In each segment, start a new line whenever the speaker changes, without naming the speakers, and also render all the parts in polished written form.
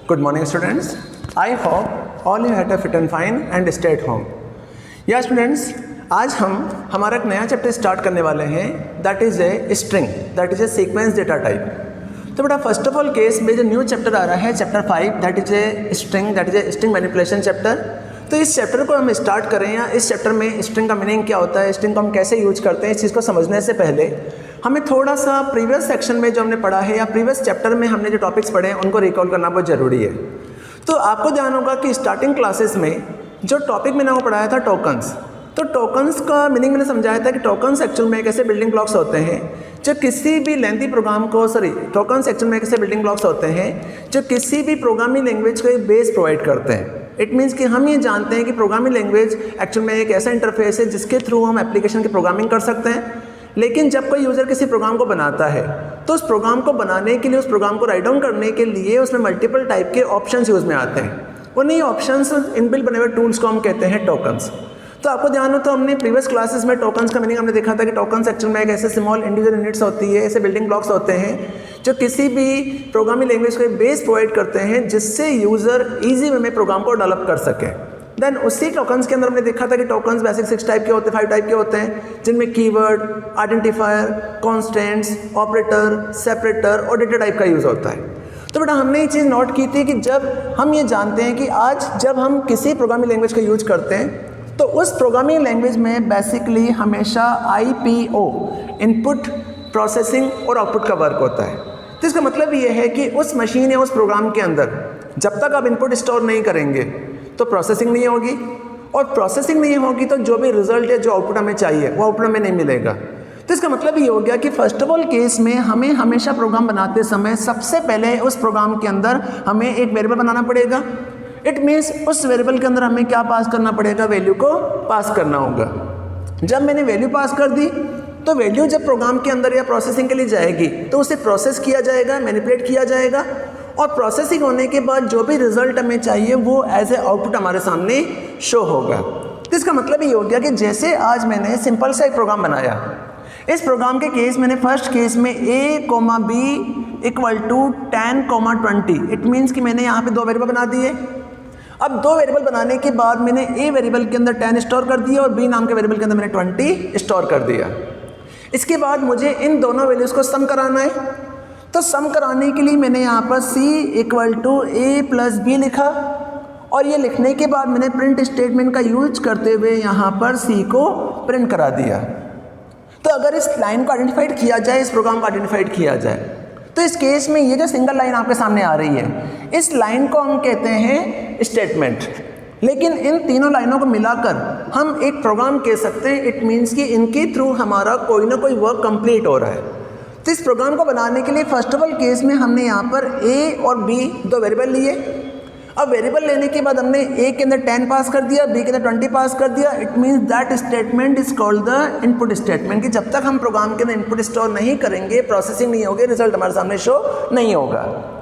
Good morning students. I hope all you had a fit and fine and stay at home. Yeah students, आज हम हमारा एक नया chapter start करने वाले हैं, that is a string, that is a sequence data type. तो बेटा फर्स्ट ऑफ ऑल केस में जो न्यू चैप्टर आ रहा है chapter 5, that is a string, that is a string manipulation chapter. तो इस चैप्टर को हम स्टार्ट करें या इस चैप्टर में स्ट्रिंग का मीनिंग क्या होता है, स्ट्रिंग को हम कैसे यूज करते हैं, इस चीज़ को समझने से पहले हमें थोड़ा सा प्रीवियस सेक्शन में जो हमने पढ़ा है या प्रीवियस चैप्टर में हमने जो टॉपिक्स पढ़े हैं उनको रिकॉल करना बहुत ज़रूरी है। तो आपको ध्यान होगा कि स्टार्टिंग क्लासेस में जो टॉपिक मैंने आपको पढ़ाया था टोकन्स, तो टोकन्स का मीनिंग मैंने समझाया था कि टोकन्स एक्चुअल में एक ऐसे बिल्डिंग ब्लॉक्स होते हैं जो किसी भी लेंथी प्रोग्राम को टोकन्स एक्चुअल में एक ऐसे बिल्डिंग ब्लॉक्स होते हैं जो किसी भी प्रोग्रामिंग लैंग्वेज को एक बेस प्रोवाइड करते हैं। इट मीन्स कि हम ये जानते हैं कि प्रोग्रामिंग लैंग्वेज एक्चुअल में एक ऐसा इंटरफेस है जिसके थ्रू हम एप्लीकेशन की प्रोग्रामिंग कर सकते हैं। लेकिन जब कोई यूज़र किसी प्रोग्राम को बनाता है तो उस प्रोग्राम को बनाने के लिए, उस प्रोग्राम को राइट डाउन करने के लिए उसमें मल्टीपल टाइप के ऑप्शंस यूज़ में आते हैं। उन्हीं ऑप्शंस इनबिल्ट बने हुए टूल्स को हम कहते हैं टोकन्स। तो आपको ध्यान हो तो हमने प्रीवियस क्लासेस में टोकन्स का मीनिंग हमने देखा था कि टोकन्स एक्चुअल में एक ऐसे स्मॉल इंडिविजुअल यूनिट्स होती है, ऐसे बिल्डिंग ब्लॉक्स होते हैं जो किसी भी प्रोग्रामिंग लैंग्वेज को एक बेस प्रोवाइड करते हैं जिससे यूज़र ईजी वे में प्रोग्राम को डेवलप कर सके। देन उसी टोकन्स के अंदर हमने देखा था कि टोकन्स बेसिक 6 टाइप के होते हैं, 5 टाइप के होते हैं, जिनमें keyword, identifier, constants, operator, separator और डेटा टाइप का यूज़ होता है। तो बेटा हमने ये चीज़ नोट की थी कि जब हम ये जानते हैं कि आज जब हम किसी प्रोग्रामिंग लैंग्वेज का यूज करते हैं तो उस प्रोग्रामिंग लैंग्वेज में बेसिकली हमेशा IPO, इनपुट प्रोसेसिंग और आउटपुट का वर्क होता है। तो इसका मतलब ये है कि उस मशीन या उस प्रोग्राम के अंदर जब तक आप इनपुट स्टोर नहीं करेंगे तो प्रोसेसिंग नहीं होगी, और प्रोसेसिंग नहीं होगी तो जो भी रिजल्ट है, जो आउटपुट हमें चाहिए वो आउटपुट हमें नहीं मिलेगा। तो इसका मतलब ये हो गया कि फर्स्ट ऑफ ऑल केस में हमें हमेशा प्रोग्राम बनाते समय सबसे पहले उस प्रोग्राम के अंदर हमें एक वेरिएबल बनाना पड़ेगा। इट मीन्स उस वेरिएबल के अंदर हमें क्या पास करना पड़ेगा, वैल्यू को पास करना होगा। जब मैंने वैल्यू पास कर दी तो वैल्यू जब प्रोग्राम के अंदर या प्रोसेसिंग के लिए जाएगी तो उसे प्रोसेस किया जाएगा, मैनिपुलेट किया जाएगा, और प्रोसेसिंग होने के बाद जो भी रिजल्ट हमें चाहिए वो एज ए आउटपुट हमारे सामने शो होगा। तो इसका मतलब ये हो गया कि जैसे आज मैंने सिंपल सा एक प्रोग्राम बनाया, इस प्रोग्राम के केस मैंने फर्स्ट केस में A, B equal to 10, 20। It means कि मैंने यहाँ पे 2 वेरिएबल बना दिए। अब 2 वेरिएबल बनाने के बाद मैंने A वेरिएबल के अंदर 10 स्टोर कर दिया और B नाम के वेरिएबल के अंदर मैंने 20 स्टोर कर दिया। इसके बाद मुझे इन दोनों वैल्यूज़ को सम कराना है। तो सम कराने के लिए मैंने यहाँ पर C equal to A plus B लिखा, और ये लिखने के बाद मैंने प्रिंट स्टेटमेंट का यूज करते हुए यहाँ पर C को प्रिंट करा दिया। तो अगर इस लाइन को आइडेंटिफाइड किया जाए, इस प्रोग्राम को आइडेंटिफाइड किया जाए, तो इस केस में ये जो सिंगल लाइन आपके सामने आ रही है, इस लाइन को हम कहते हैं स्टेटमेंट। लेकिन इन तीनों लाइनों को मिलाकर हम एक प्रोग्राम कह सकते हैं। इट मीन्स कि इनके थ्रू हमारा कोई ना कोई वर्क कंप्लीट हो रहा है। तो इस प्रोग्राम को बनाने के लिए फर्स्ट ऑफ ऑल केस में हमने यहाँ पर A और B 2 वेरिएबल लिए। अब वेरिएबल लेने के बाद हमने A के अंदर 10 पास कर दिया, B के अंदर 20 पास कर दिया। It means that statement is called the input statement, कि जब तक हम प्रोग्राम के अंदर इनपुट स्टोर नहीं करेंगे, प्रोसेसिंग नहीं होगी, रिजल्ट हमारे सामने शो नहीं होगा।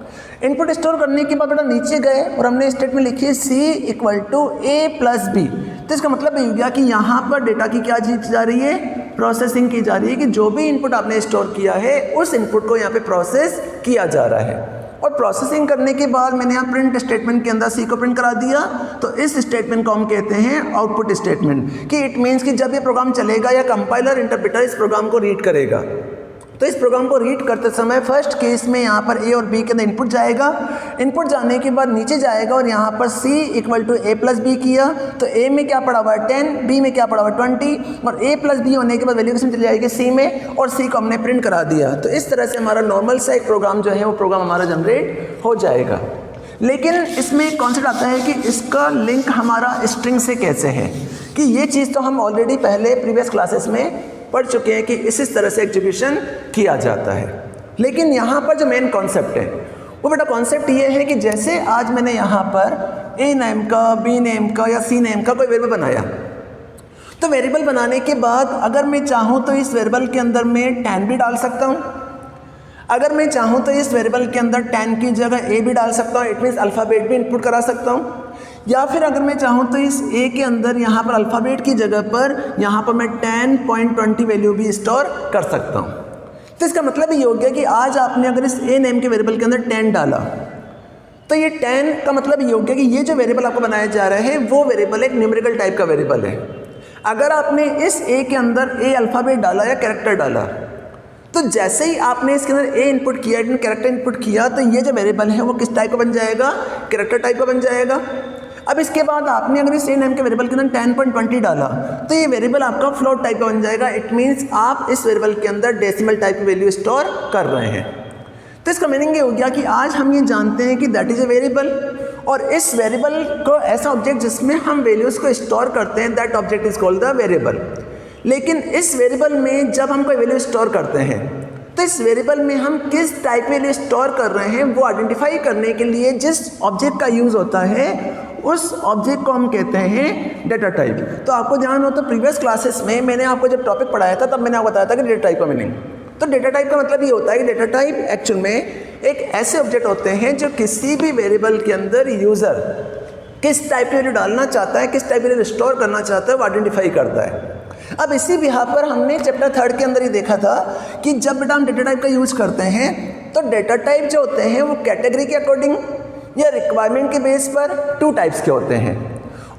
इनपुट स्टोर करने के बाद बेटा नीचे गए और हमने स्टेटमेंट लिखी C equal to A plus B। तो इसका मतलब ये हो गया कि यहाँ पर डेटा की क्या चीज जा रही है, प्रोसेसिंग की जा रही है, कि जो भी इनपुट आपने स्टोर किया है उस इनपुट को यहाँ पे प्रोसेस किया जा रहा है। और प्रोसेसिंग करने के बाद मैंने यहाँ प्रिंट स्टेटमेंट के अंदर C को प्रिंट करा दिया। तो इस स्टेटमेंट को हम कहते हैं आउटपुट स्टेटमेंट, कि इट मीन्स कि जब ये प्रोग्राम चलेगा या कंपाइलर इंटरप्रेटर इस प्रोग्राम को रीड करेगा, तो इस प्रोग्राम को रीड करते समय फर्स्ट केस में यहाँ पर A और B के अंदर इनपुट जाएगा। इनपुट जाने के बाद नीचे जाएगा और यहाँ पर C equal to A plus B किया, तो A में क्या पड़ा हुआ है 10, B में क्या पड़ा हुआ है 20, और A प्लस B होने के बाद वैल्यू किसमें चली जाएगी C में, और C को हमने प्रिंट करा दिया। तो इस तरह से हमारा नॉर्मल सा एक प्रोग्राम जो है वो प्रोग्राम हमारा जनरेट हो जाएगा। लेकिन इसमें एक कॉन्सेप्ट आता है कि इसका लिंक हमारा स्ट्रिंग से कैसे है, कि ये चीज़ तो हम ऑलरेडी पहले प्रीवियस क्लासेस में पढ़ चुके हैं कि इस तरह से एग्जीक्यूशन किया जाता है। लेकिन यहाँ पर जो मेन कॉन्सेप्ट है वो बेटा कॉन्सेप्ट ये है कि जैसे आज मैंने यहाँ पर A नेम का, B नेम का या C नेम का कोई वेरिएबल बनाया, तो वेरिएबल बनाने के बाद अगर मैं चाहूँ तो इस वेरिएबल के अंदर मैं 10 भी डाल सकता हूँ। अगर मैं चाहूँ तो इस वेरिएबल के अंदर 10 की जगह A भी डाल सकता हूँ। इट मीन्स अल्फ़ाबेट भी इनपुट करा सकता हूँ। या फिर अगर मैं चाहूँ तो इस A के अंदर यहाँ पर अल्फ़ाबेट की जगह पर यहाँ पर मैं 10.20 वैल्यू भी स्टोर कर सकता हूँ। तो इसका मतलब ये हो गया कि आज आपने अगर इस A नेम के वेरिएबल के अंदर 10 डाला, तो तो ये 10 का मतलब ये हो गया कि ये जो वेरिएबल आपको बनाया जा रहा है वो वेरिएबल एक न्यूमेरिकल टाइप का वेरिएबल है। अगर आपने इस ए के अंदर ए अल्फ़ाबेट डाला या कैरेक्टर डाला, तो जैसे ही आपने इसके अंदर ए इनपुट किया, कैरेक्टर इनपुट किया, तो ये जो वेरिएबल है वो किस टाइप का बन जाएगा, कैरेक्टर टाइप का बन जाएगा। अब इसके बाद आपने अगर इस ए नेम के वेरिएबल के अंदर 10.20 डाला, तो ये वेरिएबल आपका फ्लोट टाइप का बन जाएगा। इट मीन्स आप इस वेरिएबल के अंदर डेसिमल टाइप की वैल्यू स्टोर कर रहे हैं। तो इसका मीनिंग ये हो गया कि आज हम ये जानते हैं कि दैट इज़ ए वेरिएबल, और इस वेरिएबल को ऐसा ऑब्जेक्ट जिसमें हम वैल्यूज़ को स्टोर करते हैं, that object is called the variable. लेकिन इस वेरिएबल में जब हम कोई वैल्यू स्टोर करते हैं, तो इस वेरिएबल में हम किस टाइप वैल्यू स्टोर कर रहे हैं वो आइडेंटिफाई करने के लिए जिस ऑब्जेक्ट का यूज़ होता है, उस ऑब्जेक्ट को हम कहते हैं डेटा टाइप। तो आपको ध्यान हो तो प्रीवियस क्लासेस में मैंने आपको जब टॉपिक पढ़ाया था, तब मैंने आपको बताया था कि डेटा टाइप का मीनिंग। तो डेटा टाइप का मतलब ये होता है कि डेटा टाइप एक्चुअल में एक ऐसे ऑब्जेक्ट होते हैं जो किसी भी वेरिएबल के अंदर यूज़र किस टाइप की वैल्यू डालना चाहता है, किस टाइप की वैल्यू स्टोर करना चाहता है, वो आइडेंटिफाई करता है। अब इसी बिहार पर हमने चैप्टर 3 के अंदर ही देखा था कि जब बेटा हम डेटा टाइप का यूज़ करते हैं, तो डेटा टाइप जो होते हैं वो कैटेगरी के अकॉर्डिंग या रिक्वायरमेंट के बेस पर 2 टाइप्स के होते हैं।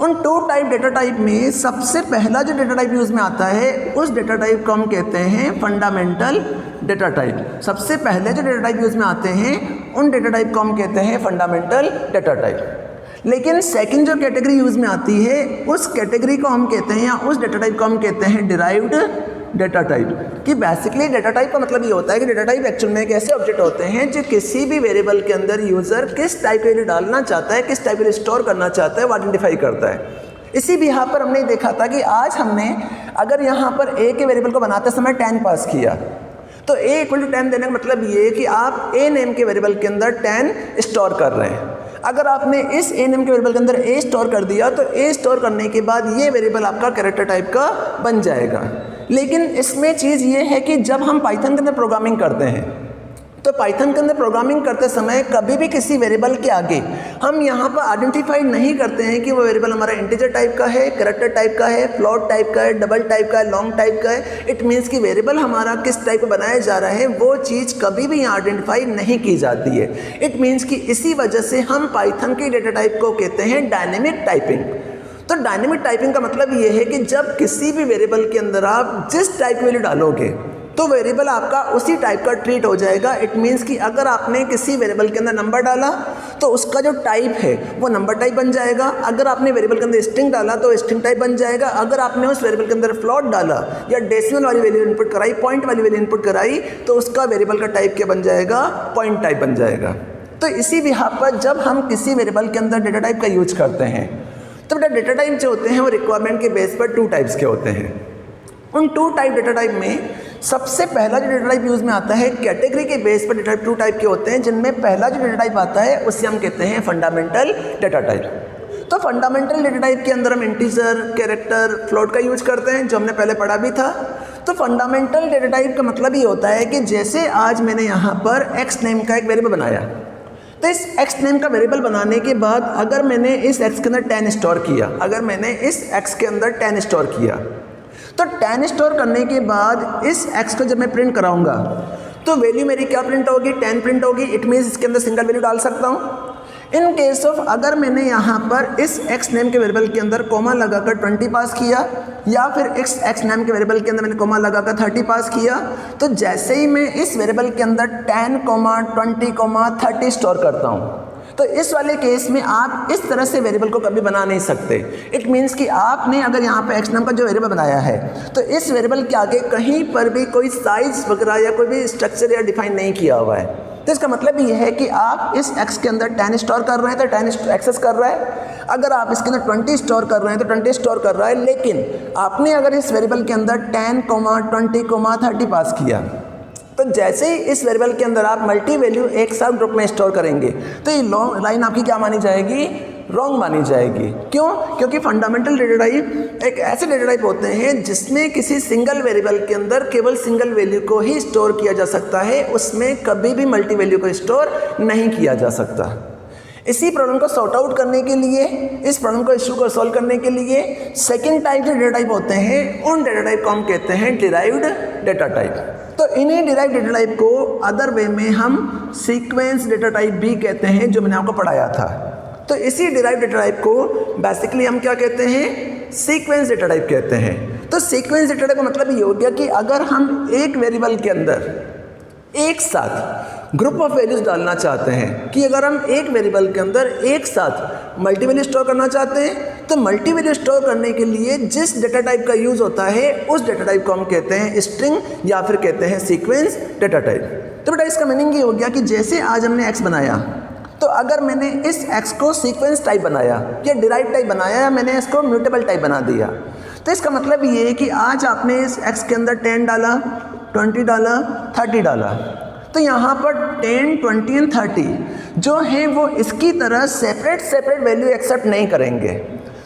उन 2 टाइप डेटा टाइप में सबसे पहला जो डेटा टाइप यूज़ में आता है, उस डेटा टाइप को हम कहते हैं फंडामेंटल डेटा टाइप। सबसे पहले जो डेटा टाइप यूज़ में आते हैं, उन डेटा टाइप को हम कहते हैं फंडामेंटल डेटा टाइप। लेकिन सेकंड जो कैटेगरी यूज़ में आती है, उस कैटेगरी को हम कहते हैं या उस डेटा टाइप को हम कहते हैं डिराइव्ड डेटा टाइप। कि बेसिकली डेटा टाइप का मतलब ये होता है कि डेटा टाइप एक्चुअल में एक ऐसे ऑब्जेक्ट होते हैं जो किसी भी वेरिएबल के अंदर यूज़र किस टाइप की वैल्यू डालना चाहता है, किस टाइप की स्टोर करना चाहता है, वो आइडेंटिफाई करता है। इसी भी यहाँ पर हमने देखा था कि आज हमने अगर यहाँ पर ए के वेरिएबल को बनाते समय 10 पास किया, तो ए इक्वल टू 10 देने का मतलब ये है कि आप ए नेम के वेरिएबल के अंदर 10 स्टोर कर रहे हैं। अगर आपने इस ए नेम के वेरिएबल के अंदर ए स्टोर कर दिया, तो ए स्टोर करने के बाद ये वेरिएबल आपका कैरेक्टर टाइप का बन जाएगा। लेकिन इसमें चीज़ ये है कि जब हम पाइथन के अंदर प्रोग्रामिंग करते हैं, तो पाइथन के अंदर प्रोग्रामिंग करते समय कभी भी किसी वेरिएबल के आगे हम यहाँ पर आइडेंटिफाई नहीं करते हैं कि वो वेरिएबल हमारा इंटीजर टाइप का है, कैरेक्टर टाइप का है, फ्लोट टाइप का है, डबल टाइप का है, लॉन्ग टाइप का है। इट मीन्स कि वेरिएबल हमारा किस टाइप का बनाया जा रहा है, वो चीज़ कभी भी यहाँ आइडेंटिफाई नहीं की जाती है। इट मीन्स कि इसी वजह से हम पाइथन के डेटा टाइप को कहते हैं डायनेमिक टाइपिंग। तो डायनेमिक टाइपिंग का मतलब ये है कि जब किसी भी वेरिएबल के अंदर आप जिस टाइप की वैल्यू डालोगे, तो वेरिएबल आपका उसी टाइप का ट्रीट हो जाएगा। इट मीन्स कि अगर आपने किसी वेरिएबल के अंदर नंबर डाला, तो उसका जो टाइप है वो नंबर टाइप बन जाएगा। अगर आपने वेरिएबल के अंदर स्ट्रिंग डाला, तो स्ट्रिंग टाइप बन जाएगा। अगर आपने उस वेरिएबल के अंदर फ्लोट डाला या डेसिमल वाली वैल्यू इनपुट कराई, पॉइंट वाली वैल्यू इनपुट कराई, तो उसका वेरिएबल का टाइप क्या बन जाएगा, पॉइंट टाइप बन जाएगा। तो इसी बिहार पर जब हम किसी वेरिएबल के अंदर डेटा टाइप का यूज करते हैं, तो बेटा डेटा टाइप जो होते हैं वो रिक्वायरमेंट के बेस पर 2 टाइप्स के होते हैं। उन 2 टाइप डेटा टाइप में सबसे पहला जो डेटा टाइप यूज़ में आता है, कैटेगरी के बेस पर डेटा टाइप 2 टाइप के होते हैं, जिनमें पहला जो डेटा टाइप आता है उसे हम कहते हैं फंडामेंटल डेटा टाइप। तो फंडामेंटल डेटा टाइप के अंदर हम इंटीजर, कैरेक्टर, फ्लोट का यूज करते हैं, जो हमने पहले पढ़ा भी था। तो फंडामेंटल डेटा टाइप का मतलब ये होता है कि जैसे आज मैंने यहाँ पर एक्स नेम का एक वेरिएबल बनाया, तो इस एक्स नेम का वेरिएबल बनाने के बाद अगर मैंने इस एक्स के अंदर 10 स्टोर किया, अगर मैंने इस एक्स के अंदर 10 स्टोर किया, तो 10 स्टोर करने के बाद इस एक्स को जब मैं प्रिंट कराऊंगा, तो वैल्यू मेरी क्या प्रिंट होगी, 10 प्रिंट होगी। इट मीन्स इसके अंदर सिंगल वैल्यू डाल सकता हूँ। इन केस ऑफ अगर मैंने यहाँ पर इस एक्स नेम के वेरिएबल के अंदर कोमा लगाकर 20 पास किया, या फिर इस एक्स नेम के वेरिएबल के अंदर मैंने कोमा लगाकर 30 पास किया, तो जैसे ही मैं इस वेरिएबल के अंदर 10, 20, 30 स्टोर करता हूँ, तो इस वाले केस में आप इस तरह से वेरिएबल को कभी बना नहीं सकते। इट मीन्स कि आपने अगर यहाँ पे एक्स नाम का जो वेरिएबल बनाया है, तो इस वेरिएबल के आगे कहीं पर भी कोई साइज वगैरह या कोई भी स्ट्रक्चर या डिफाइन नहीं किया हुआ है। तो इसका मतलब ये है कि आप इस एक्स के अंदर 10 स्टोर कर रहे हैं, तो 10 एक्सेस कर रहा है। अगर आप इसके अंदर 20 स्टोर कर रहे हैं, तो 20 स्टोर कर रहा है। लेकिन आपने अगर इस वेरिएबल के अंदर 10, 20, 30 पास किया, तो जैसे ही इस वेरिएबल के अंदर आप मल्टी वैल्यू एक साथ ग्रुप में स्टोर करेंगे, तो ये लॉन्ग लाइन आपकी क्या मानी जाएगी, रॉन्ग मानी जाएगी। क्यों? क्योंकि फंडामेंटल डेटा टाइप एक ऐसे डेटा टाइप होते हैं जिसमें किसी सिंगल वेरिएबल के अंदर केवल सिंगल वैल्यू को ही स्टोर किया जा सकता है, उसमें कभी भी मल्टी वैल्यू को स्टोर नहीं किया जा सकता। इसी प्रॉब्लम को सॉर्ट आउट करने के लिए, इस प्रॉब्लम को इश्यू को सॉल्व करने के लिए सेकंड टाइप जो डेटा टाइप होते हैं उन डेटा टाइप को हम कहते हैं डिराइव्ड डेटा टाइप। तो इन्हीं डिराइव्ड डेटा टाइप को अदर वे में हम सीक्वेंस डेटा टाइप भी कहते हैं, जो मैंने आपको पढ़ाया था। तो इसी डिराइव्ड डेटा टाइप को बेसिकली हम क्या कहते हैं, सीक्वेंस डेटा टाइप कहते हैं। तो सीक्वेंस डेटा टाइप का मतलब ये हो गया कि अगर हम एक वेरिएबल के अंदर एक साथ ग्रुप ऑफ वैल्यूज डालना चाहते हैं, कि अगर हम एक वेरिएबल के अंदर एक साथ मल्टी वैल्यू स्टोर करना चाहते हैं, तो मल्टी वैल्यू स्टोर करने के लिए जिस डेटा टाइप का यूज होता है उस डेटा टाइप को हम कहते हैं स्ट्रिंग या फिर कहते हैं सीक्वेंस डेटा टाइप। तो बेटा इसका मीनिंग ये हो गया कि जैसे आज हमने एक्स बनाया, तो अगर मैंने इस एक्स को सीक्वेंस टाइप बनाया या डिराइव टाइप बनाया या मैंने इसको म्यूटेबल टाइप बना दिया, तो इसका मतलब ये है कि आज आपने इस एक्स के अंदर 10 डाला, 20 डाला, 30 डाला, तो यहाँ पर 10, 20 एंड 30 जो है वो इसकी तरह सेपरेट वैल्यू एक्सेप्ट नहीं करेंगे।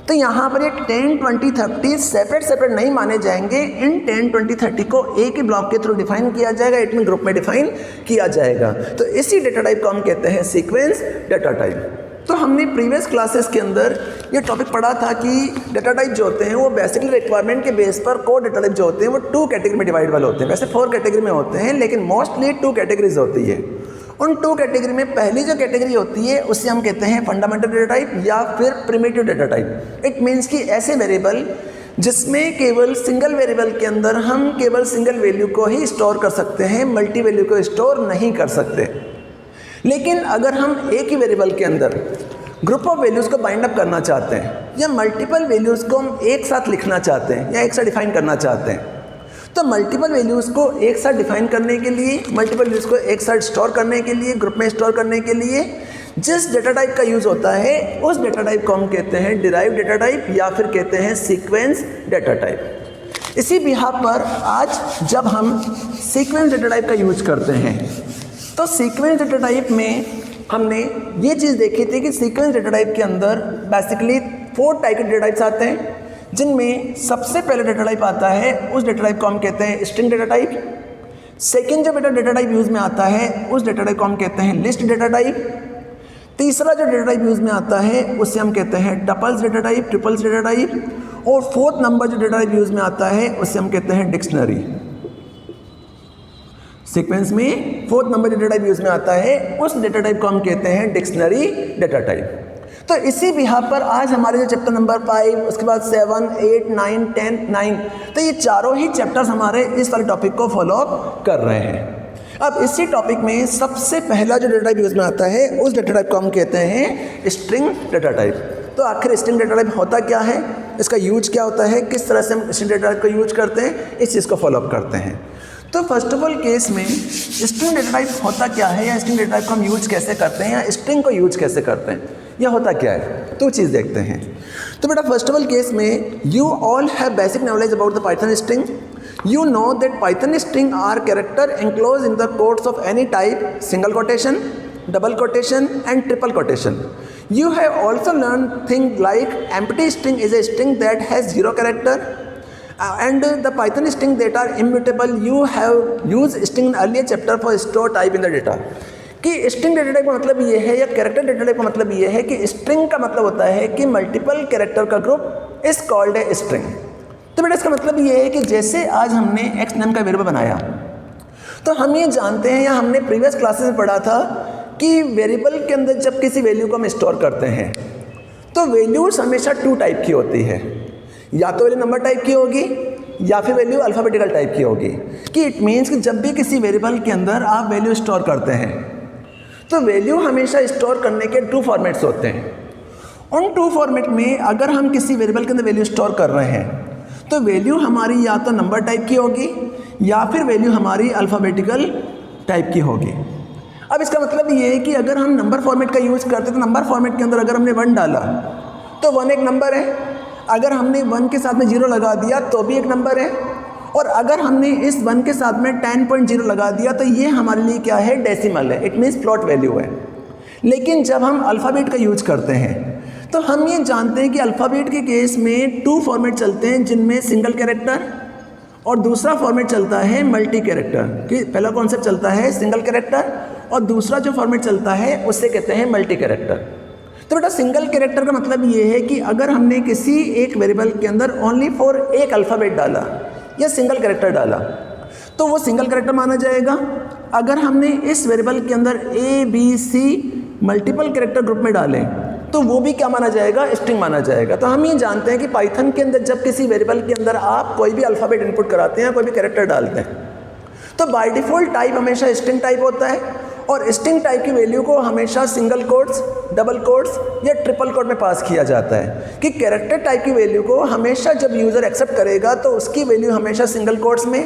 तो यहाँ पर ये 10, 20, 30 सेपरेट नहीं माने जाएंगे। इन 10, 20, 30 को एक ही ब्लॉक के थ्रू डिफाइन किया जाएगा, इट मीन ग्रुप में डिफाइन किया जाएगा। तो इसी डेटा टाइप को हम कहते हैं सीक्वेंस डेटा टाइप। तो हमने प्रीवियस क्लासेस के अंदर ये टॉपिक पढ़ा था कि डेटा टाइप जो होते हैं वो बेसिकली रिक्वायरमेंट के बेस पर कोड डेटा टाइप जो होते हैं वो 2 कैटेगरी में डिवाइडेबल होते हैं। वैसे 4 कैटेगरी में होते हैं, लेकिन मोस्टली 2 कैटेगरीज होती है। उन 2 कैटेगरी में पहली जो कैटेगरी होती है उसे हम कहते हैं फंडामेंटल डेटा टाइप या फिर primitive data type. It means कि ऐसे वेरिएबल जिसमें केवल सिंगल वेरिएबल के अंदर हम केवल सिंगल वैल्यू को ही स्टोर कर सकते हैं, मल्टी वैल्यू को स्टोर नहीं कर सकते। लेकिन अगर हम एक ही वेरिएबल के अंदर ग्रुप ऑफ वैल्यूज़ को बाइंड अप करना चाहते हैं या मल्टीपल वैल्यूज़ को हम एक साथ लिखना चाहते हैं या एक साथ डिफाइन करना चाहते हैं, तो मल्टीपल वैल्यूज़ को एक साथ डिफाइन करने के लिए, मल्टीपल वैल्यूज़ को एक साथ स्टोर करने के लिए, ग्रुप में स्टोर करने के लिए जिस डेटा टाइप का यूज़ होता है उस डेटा टाइप को हम कहते हैं डिराइव्ड डेटा टाइप या फिर कहते हैं सीक्वेंस डेटा टाइप। इसी बिहाफ पर आज जब हम सीक्वेंस डेटा टाइप का यूज करते हैं, तो सीक्वेंस डेटा टाइप में हमने ये चीज़ देखी थी कि सीक्वेंस डेटा टाइप के अंदर बेसिकली 4 टाइप के डेटा टाइप्स आते हैं, जिनमें सबसे पहले डेटा टाइप आता है उस डेटा टाइप को हम कहते हैं स्ट्रिंग डेटा टाइप। सेकेंड जो डेटा टाइप यूज़ में आता है उस डेटा टाइप को हम कहते हैं लिस्ट डेटा टाइप। तीसरा जो डेटा टाइप यूज़ में आता है उसे हम कहते हैं tuples data type, triples data type. और 4th नंबर जो डेटा टाइप यूज़ में आता है उसे हम कहते हैं डिक्शनरी। सीक्वेंस में 4th नंबर जो डेटा टाइप यूज में आता है उस डेटा टाइप को हम कहते हैं डिक्शनरी डेटा टाइप। तो इसी बिहाफ पर आज हमारे जो चैप्टर नंबर 5, उसके बाद 7, 8, 9, 10, 9, तो ये चारों ही चैप्टर्स हमारे इस वाले टॉपिक को फॉलो अप कर रहे हैं। अब इसी टॉपिक में सबसे पहला जो डेटा टाइप यूज में आता है उस डेटा टाइप को हम कहते हैं स्ट्रिंग डेटा टाइप। तो आखिर स्ट्रिंग डेटा टाइप होता क्या है, इसका यूज क्या होता है, किस तरह से हम स्ट्रिंग डेटा टाइप को यूज करते हैं, इस चीज़ को फॉलो अप करते हैं। तो फर्स्ट ऑफ ऑल केस में स्ट्रिंग डेटा टाइप होता क्या है या स्ट्रिंग डेटा टाइप को हम यूज कैसे करते हैं या स्ट्रिंग को यूज कैसे करते हैं, यह होता क्या है, तो चीज़ देखते हैं। तो बेटा फर्स्ट ऑफ ऑल केस में you all have basic knowledge about the Python string. You know that Python string are character enclosed in the quotes of any type, single quotation, double quotation and triple quotation. You have also learned things like empty string is a string that has 0 character and the Python string that are immutable. You have used string in earlier chapter for store type in the data. कि string data type का मतलब ये है या character data type का मतलब ये है कि स्ट्रिंग का मतलब होता है कि मल्टीपल कैरेक्टर का group is called a string. तो बेटा इसका मतलब ये है कि जैसे आज हमने एक्स नाम का वेरिएबल बनाया, तो हम ये जानते हैं या हमने प्रीवियस क्लासेस में पढ़ा था कि वेरिएबल के अंदर जब किसी वैल्यू को हम स्टोर करते हैं तो वैल्यूज हमेशा 2 टाइप की होती है, या तो वैल्यू नंबर टाइप की होगी या फिर वैल्यू अल्फ़ाबेटिकल टाइप की होगी। कि इट मीन्स कि जब भी किसी वेरिएबल के अंदर आप वैल्यू स्टोर करते हैं तो वैल्यू हमेशा स्टोर करने के 2 फॉर्मेट्स होते हैं। उन 2 फॉर्मेट में अगर हम किसी वेरिएबल के अंदर वैल्यू स्टोर कर रहे हैं तो वैल्यू हमारी या तो नंबर टाइप की होगी या फिर वैल्यू हमारी अल्फ़ाबेटिकल टाइप की होगी। अब इसका मतलब ये है कि अगर हम नंबर फॉर्मेट का यूज़ करते तो नंबर फॉर्मेट के अंदर अगर हमने 1 डाला तो 1 एक नंबर है, अगर हमने 1 के साथ में 0 लगा दिया तो भी एक नंबर है, और अगर हमने इस 1 के साथ में 10.0 लगा दिया तो ये हमारे लिए क्या है, डेसिमल है, इट मीन्स फ्लोट वैल्यू है। लेकिन जब हम अल्फ़ाबेट का यूज करते हैं तो हम ये जानते हैं कि अल्फ़ाबेट के केस में 2 फॉर्मेट चलते हैं, जिनमें सिंगल कैरेक्टर और दूसरा फॉर्मेट चलता है मल्टी कैरेक्टर। कि पहला कॉन्सेप्ट चलता है सिंगल कैरेक्टर और दूसरा जो फॉर्मेट चलता है उससे कहते हैं मल्टी कैरेक्टर। तो बेटा सिंगल कैरेक्टर का मतलब ये है कि अगर हमने किसी एक वेरिएबल के अंदर ओनली फॉर एक अल्फ़ाबेट डाला या सिंगल कैरेक्टर डाला तो वो सिंगल कैरेक्टर माना जाएगा। अगर हमने इस वेरिएबल के अंदर A B C multiple character group में डालें तो वो भी क्या माना जाएगा, स्ट्रिंग माना जाएगा। तो हम ये जानते हैं कि पाइथन के अंदर जब किसी वेरिएबल के अंदर आप कोई भी अल्फ़ाबेट इनपुट कराते हैं, कोई भी कैरेक्टर डालते हैं, तो बाय डिफ़ॉल्ट टाइप हमेशा स्ट्रिंग टाइप होता है और स्ट्रिंग टाइप की वैल्यू को हमेशा सिंगल कोट्स, डबल कोट्स या ट्रिपल कोट में पास किया जाता है। कि कैरेक्टर टाइप की वैल्यू को हमेशा जब यूज़र एक्सेप्ट करेगा तो उसकी वैल्यू हमेशा सिंगल कोट्स में,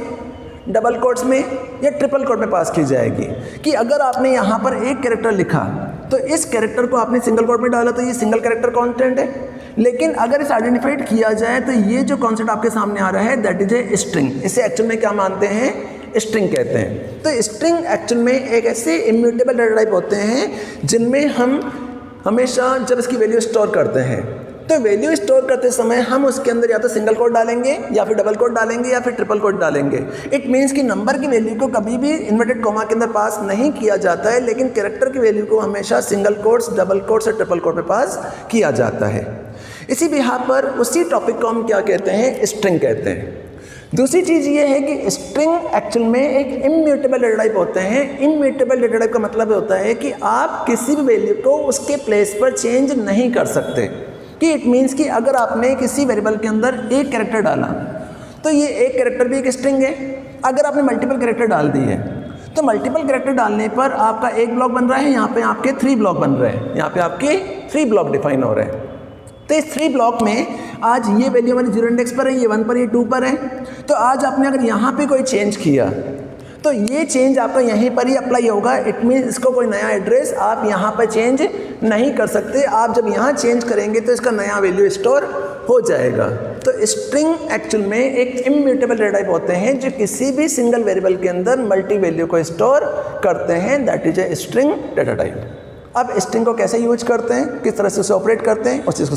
डबल कोट्स में या ट्रिपल कोट में पास की जाएगी। कि अगर आपने यहाँ पर एक कैरेक्टर लिखा तो इस कैरेक्टर को आपने सिंगल कोट में डाला तो ये सिंगल कैरेक्टर कॉन्स्टेंट है, लेकिन अगर इसे आइडेंटिफाइड किया जाए तो ये जो कॉन्सेप्ट आपके सामने आ रहा है दैट इज ए स्ट्रिंग। इसे एक्चुअल में क्या मानते हैं, स्ट्रिंग कहते हैं। तो स्ट्रिंग एक्चुअल में एक ऐसे इम्यूटेबल डेटा टाइप होते हैं जिनमें हम हमेशा जब इसकी वैल्यू स्टोर करते हैं तो वैल्यू स्टोर करते समय हम उसके अंदर या तो सिंगल कोट डालेंगे या फिर डबल कोट डालेंगे या फिर ट्रिपल कोट डालेंगे। इट मीन्स कि नंबर की वैल्यू को कभी भी इन्वर्टेड कॉमा के अंदर पास नहीं किया जाता है, लेकिन कैरेक्टर की वैल्यू को हमेशा सिंगल कोट्स, डबल कोट्स और ट्रिपल कोट में पास किया जाता है। इसी बिहार पर उसी टॉपिक को हम क्या कहते हैं, स्ट्रिंग कहते हैं। दूसरी चीज़ ये है कि स्ट्रिंग एक्चुअल में एक इम्यूटेबल डेटा टाइप होते हैं। इम्यूटेबल डेटा टाइप का मतलब होता है कि आप किसी भी वैल्यू को उसके प्लेस पर चेंज नहीं कर सकते। कि इट मीन्स कि अगर आपने किसी वेरिएबल के अंदर एक कैरेक्टर डाला तो ये एक कैरेक्टर भी एक स्ट्रिंग है। अगर आपने मल्टीपल कैरेक्टर डाल दी है तो मल्टीपल कैरेक्टर डालने पर आपका एक ब्लॉक बन रहा है, यहाँ पे आपके 3 ब्लॉक बन रहे हैं, यहाँ पे आपके 3 ब्लॉक डिफाइन हो रहे हैं। तो इस 3 ब्लॉक में आज ये वैल्यू हमारी 0 इंडेक्स पर है, ये 1 पर, ये 2 पर है। तो आज आपने अगर यहाँ पे कोई चेंज किया तो ये चेंज आपका यहीं पर ही अप्लाई होगा। इट मीन्स इसको कोई नया एड्रेस आप यहाँ पर चेंज नहीं कर सकते। आप जब यहाँ चेंज करेंगे तो इसका नया वैल्यू स्टोर हो जाएगा। तो स्ट्रिंग एक्चुअल में एक इम्यूटेबल डेटा टाइप होते हैं जो किसी भी सिंगल वेरिएबल के अंदर मल्टी वैल्यू को स्टोर करते हैं, that is a string data type. अब स्ट्रिंग को कैसे यूज करते हैं, किस तरह से उसे ऑपरेट करते हैं, उस चीज़ को